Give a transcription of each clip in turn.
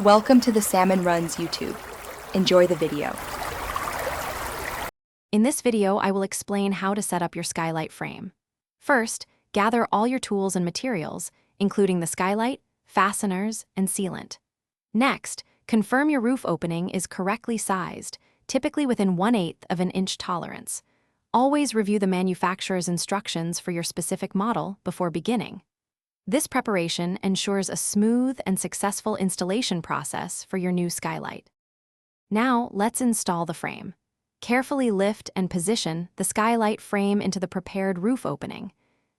Welcome to the Salmon Runs YouTube. Enjoy the video. In this video, I will explain how to set up your skylight frame. First, gather all your tools and materials, including the skylight, fasteners, and sealant. Next, confirm your roof opening is correctly sized, typically within 1/8 of an inch tolerance. Always review the manufacturer's instructions for your specific model before beginning. This preparation ensures a smooth and successful installation process for your new skylight. Now, let's install the frame. Carefully lift and position the skylight frame into the prepared roof opening.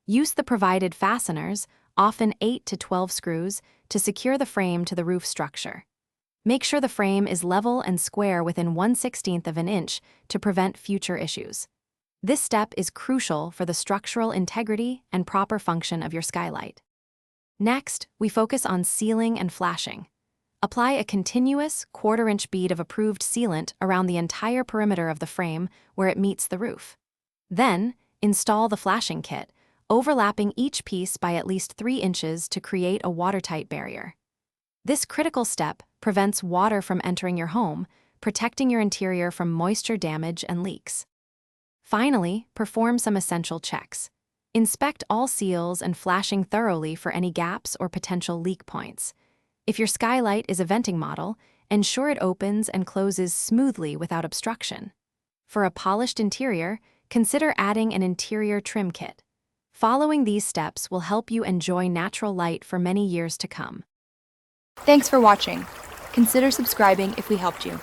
Use the provided fasteners, often 8 to 12 screws, to secure the frame to the roof structure. Make sure the frame is level and square within 1/16 of an inch to prevent future issues. This step is crucial for the structural integrity and proper function of your skylight. Next, we focus on sealing and flashing. Apply a continuous 1/4-inch bead of approved sealant around the entire perimeter of the frame where it meets the roof. Then, install the flashing kit, overlapping each piece by at least 3 inches to create a watertight barrier. This critical step prevents water from entering your home, protecting your interior from moisture damage and leaks. Finally, perform some essential checks. Inspect all seals and flashing thoroughly for any gaps or potential leak points. If your skylight is a venting model, ensure it opens and closes smoothly without obstruction. For a polished interior, consider adding an interior trim kit. Following these steps will help you enjoy natural light for many years to come. Thanks for watching. Consider subscribing if we helped you.